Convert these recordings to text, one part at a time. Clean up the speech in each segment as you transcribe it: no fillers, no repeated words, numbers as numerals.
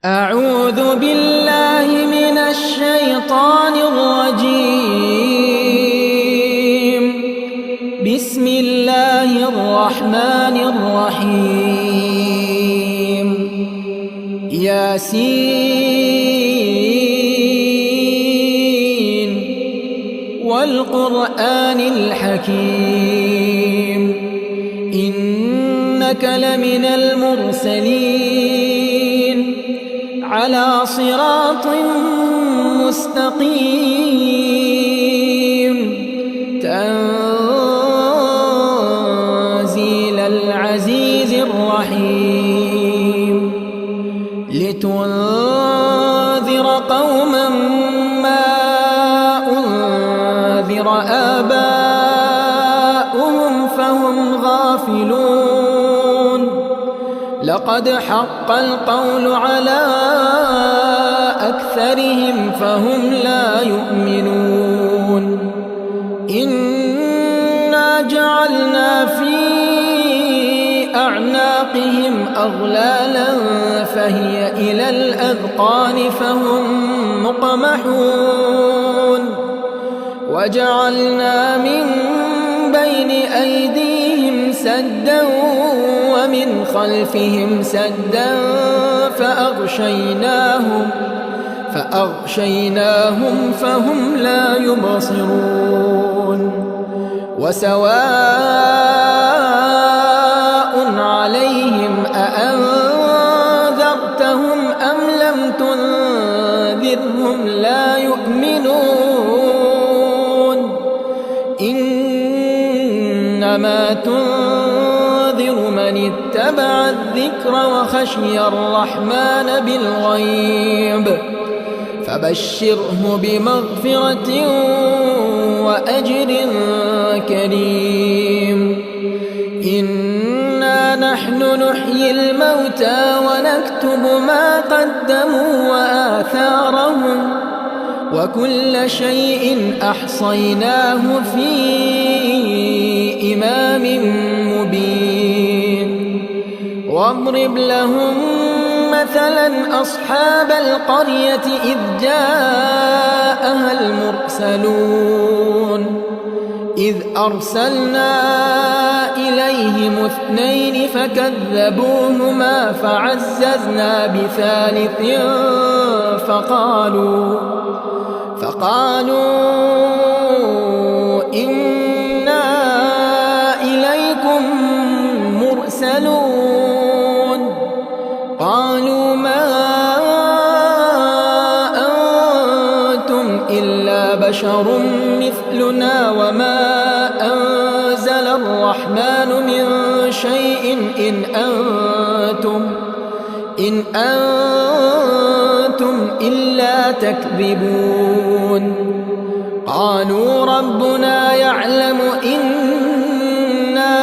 أعوذ بالله من الشيطان الرجيم. بسم الله الرحمن الرحيم. ياسين والقرآن الحكيم إنك لمن المرسلين على صراط مستقيم تنزيل العزيز الرحيم لتنذر قوما ما أنذر آباؤهم فهم غافلون لقد حق القول على أكثرهم فهم لا يؤمنون إنا جعلنا في أعناقهم أغلالا فهي إلى الأذقان فهم مقمحون وجعلنا من بين أيديهم سدا ومن خلفهم سدا فأغشيناهم فهم لا يبصرون وسواء عليهم أأنذرتهم أم لم تنذرهم لا يؤمنون إنما تنذر من اتبع الذكر وخشي الرحمن بالغيب فبشره بمغفرة وأجر كريم إنا نحن نحيي الموتى ونكتب ما قدموا وآثارهم وكل شيء أحصيناه في إمام مبين واضرب لهم مثلا أصحاب القرية إذ جاءها المرسلون إذ أرسلنا إليهم 2 فكذبوهما فعززنا بثالث فقالوا إنا إليكم مرسلون قالوا ما أنتم إلا بشر مثلنا وما أنزل الرحمن من شيء إن أنتم إلا تكذبون قالوا ربنا يعلم إنا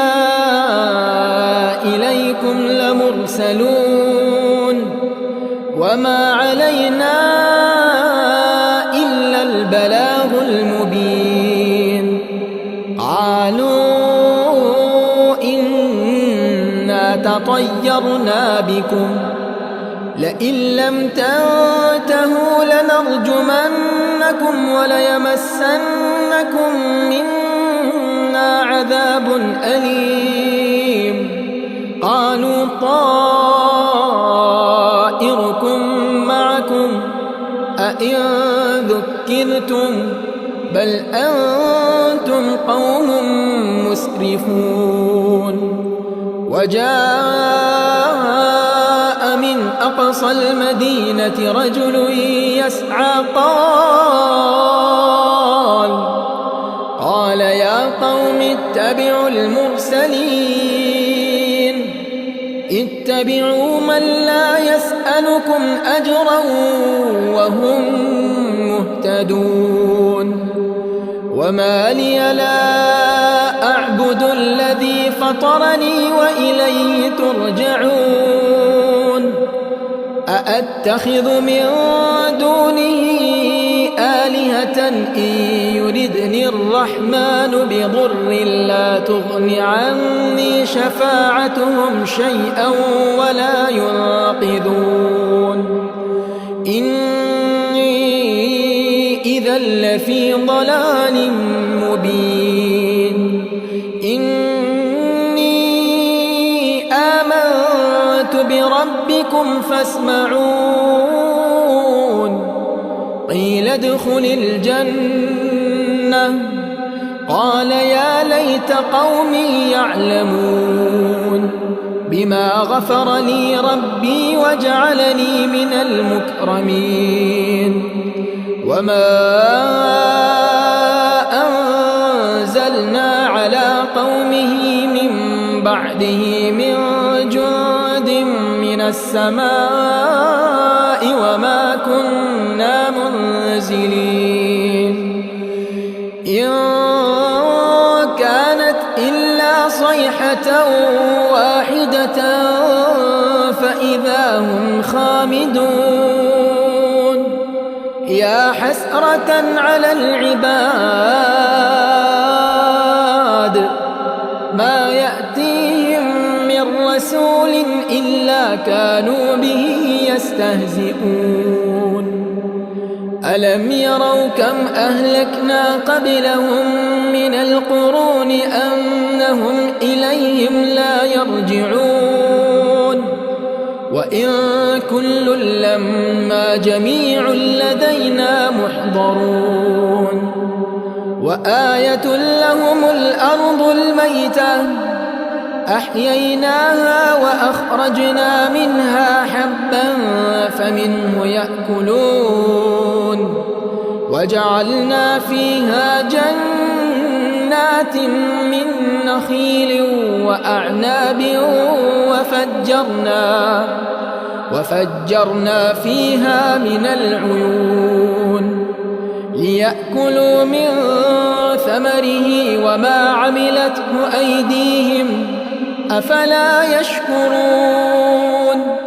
إليكم لمرسلون وما علينا إلا البلاغ المبين قالوا إنا تطيرنا بكم لئن لم تنتهوا لنرجمنكم وليمسنكم منا عذاب أليم قالوا طائركم معكم أئن ذكرتم بل أنتم قوم مسرفون وجاء من أقصى المدينة رجل يسعى قال يا قوم اتبعوا المرسلين اتبعوا من لا يسألكم أجرا وهم مهتدون وما لي لا أعبد الذي فطرني وإليه ترجعون أأتخذ من دونه آلهة إن يردني الرحمن بضر لا تغن عني شفاعتهم شيئا ولا ينقذون إني إذا لفي ضلال مبين إني آمنت بربكم فاسمعون قيل ادخل الجنة قال يا ليت قومي يعلمون بما غفر لي ربي وجعلني من المكرمين وما أنزلنا على قومه من بعده من جند من السماء وما كنا منزلين إن كانت إلا صيحة واحدة فإذا هم خامدون يا حسرة على العباد ما يأتيهم من رسول إلا كانوا به يستهزئون ألم يروا كم أهلكنا قبلهم من القرون أنهم إليهم لا يرجعون وإن كل لما جميع لدينا محضرون وآية لهم الأرض الميتة أحييناها وأخرجنا منها حبا فمنه يأكلون وجعلنا فيها جنات من نخيل وأعناب وفجرنا فيها من العيون ليأكلوا من ثمره وما عملته أيديهم أفلا يشكرون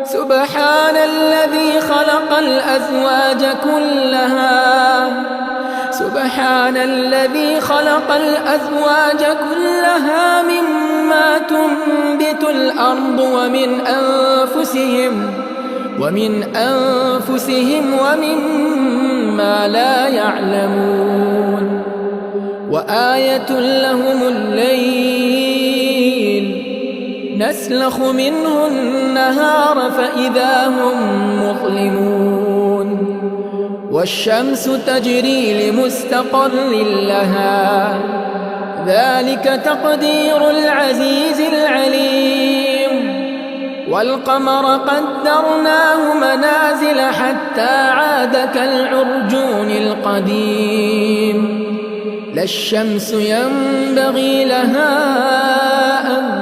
سبحان الذي خلق الأزواج كلها مما تنبت الأرض ومن أنفسهم ومما لا يعلمون وآية لهم الليل نسلخ منه النهار فإذا هم مظلمون والشمس تجري لمستقر لها ذلك تقدير العزيز العليم والقمر قدرناه منازل حتى عاد كالعرجون القديم لا الشمس ينبغي لها أن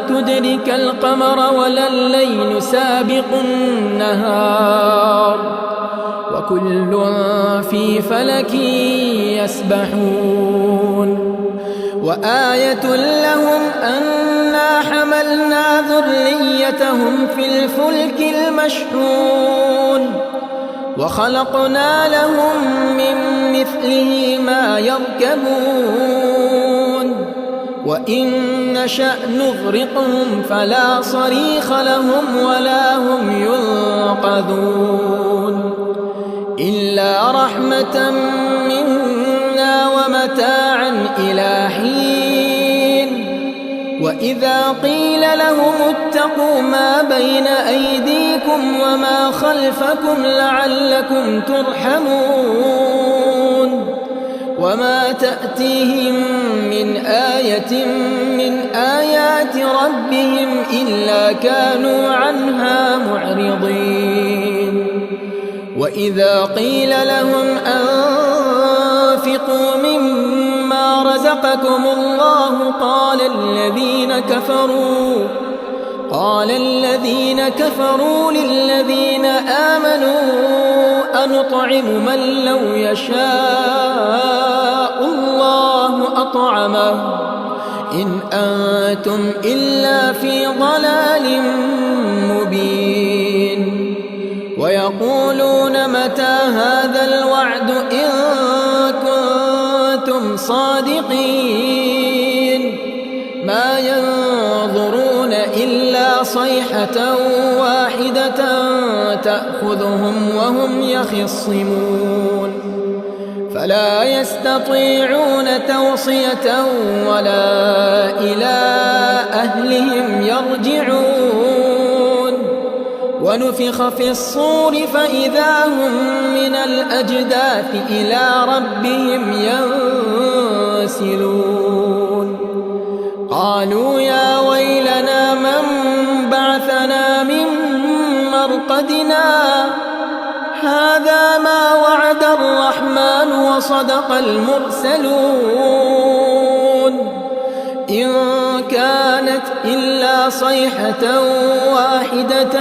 تدرك القمر ولا الليل سابق النهار وكل في فلك يسبحون وآية لهم أنا حملنا ذريتهم في الفلك المشحون وخلقنا لهم من مثله ما يركبون وإن نشأ نغرقهم فلا صريخ لهم ولا هم ينقذون إلا رحمة منا ومتاعا إلى حين وإذا قيل لهم اتقوا ما بين أيديكم وما خلفكم لعلكم ترحمون وما تأتيهم من آية من آيات ربهم إلا كانوا عنها معرضين وإذا قيل لهم أنفقوا مما رزقكم الله قال الذين كفروا للذين آمنوا أنطعم من لو يشاء الله أطعمه إن أنتم إلا في ضلال مبين ويقولون متى هذا الوعد إن كنتم صادقين ما ينظرون إلا صيحة واحدة تأخذهم وهم يخصمون فلا يستطيعون توصية ولا إلى أهلهم يرجعون ونفخ في الصور فإذا هم من الأجداث إلى ربهم ينسلون قالوا يا ويلنا من بعثنا من مرقدنا هذا ما وعد الرحمن وصدق المرسلون إن كانت إلا صيحة واحدة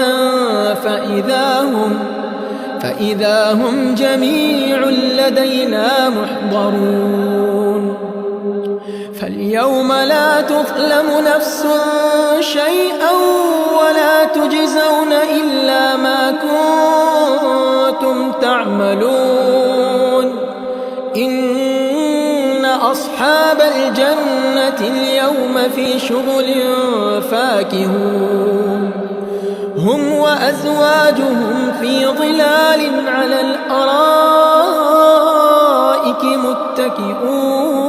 فإذا هم جميع لدينا محضرون فاليوم لا تظلم نفس شيئا ولا تجزون إلا ما كنتم تعملون إن أصحاب الجنة اليوم في شغل فاكهون هم وأزواجهم في ظلال على الأرائك متكئون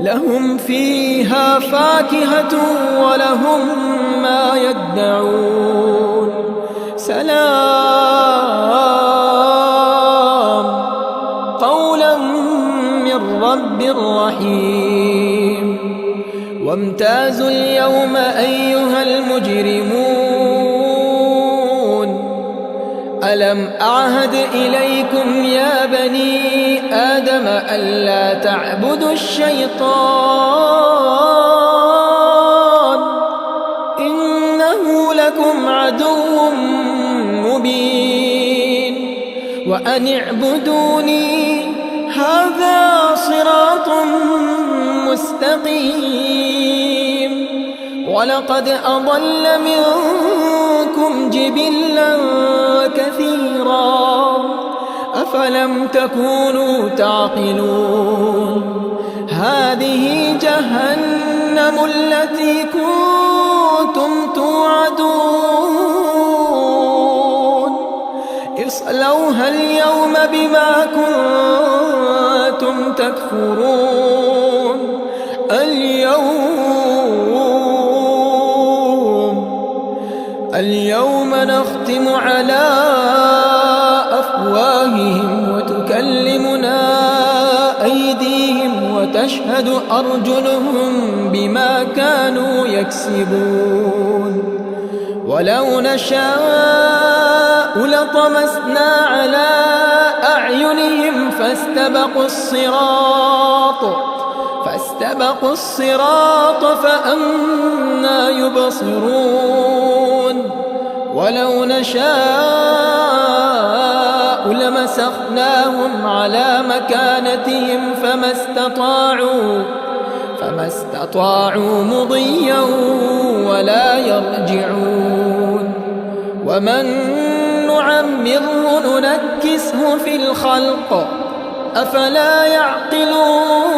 لهم فيها فاكهة ولهم ما يدعون سلام قولا من رب رحيم وامتازوا اليوم أيها المجرمون ألم أعهد إليكم يا بني آدم ألا تعبدوا الشيطان إنه لكم عدو مبين وأن اعبدوني هذا صراط مستقيم ولقد أضل منكم جبلا كثيرا أفلم تكونوا تعقلون هذه جهنم التي كنتم توعدون اصلوها اليوم بما كنتم تكفرون اليوم نختم على أفواههم وتكلمنا أيديهم وتشهد أرجلهم بما كانوا يكسبون ولو نشاء لطمسنا على أعينهم فاستبقوا الصراط فأنى يبصرون ولو نشاء لمسخناهم على مكانتهم فما استطاعوا مضيا ولا يرجعون ومن نعمره ننكسه في الخلق أفلا يعقلون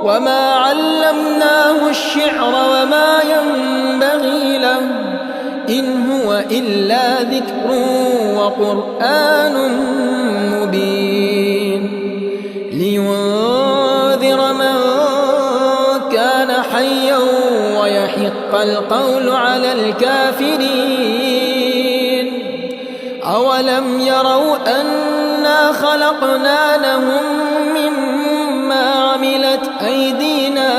وما علمناه الشعر وما ينبغي له إن هو إلا ذكر وقرآن مبين لينذر من كان حيا ويحق القول على الكافرين أولم يروا أنا خلقنا لهم مما عملت أيدينا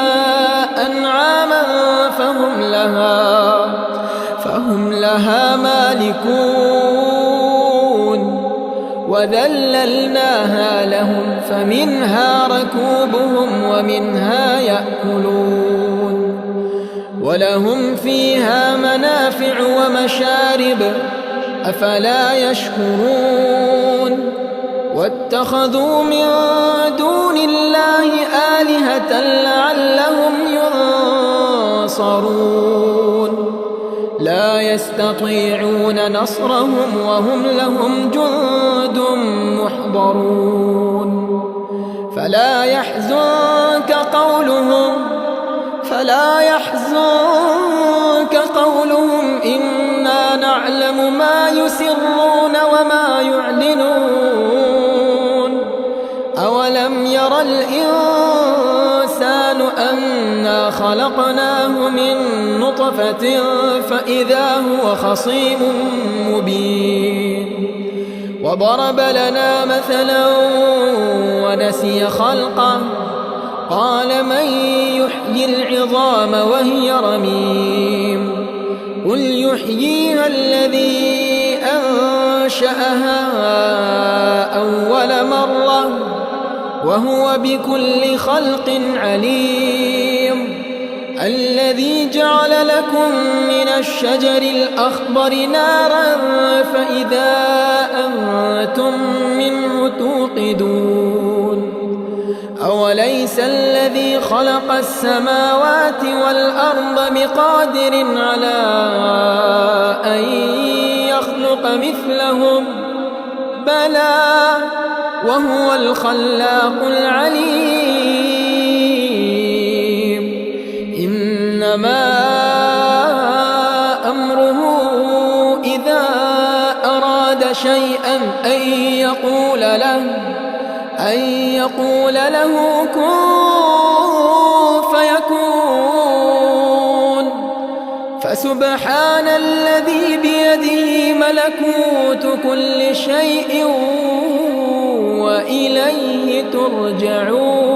أنعاما فهم لها مالكون وذللناها لهم فمنها ركوبهم ومنها يأكلون ولهم فيها منافع ومشارب أفلا يشكرون واتخذوا من دون الله آلهة لعلهم ينصرون لا يستطيعون نصرهم وهم لهم جند محضرون فلا يحزنك قولهم إنا نعلم ما يسرون وما يعلنون أولم ير الإنسان أنا خلقناه من نطفة فإذا هو خصيم مبين وضرب لنا مثلا ونسي خلقه قال من يحيي العظام وهي رميم قل يحييها الذي أنشأها أول مرة وهو بكل خلق عليم الذي جعل لكم من الشجر الأخضر نارا فإذا أنتم منه توقدون أوليس الذي خلق السماوات والأرض بقادر على أن يخلق مثلهم بلى وهو الخلاق العليم إنما أمره إذا أراد شيئا أن يقول له كن فيكون فسبحان الذي بيده ملكوت كل شيء وإليه ترجعون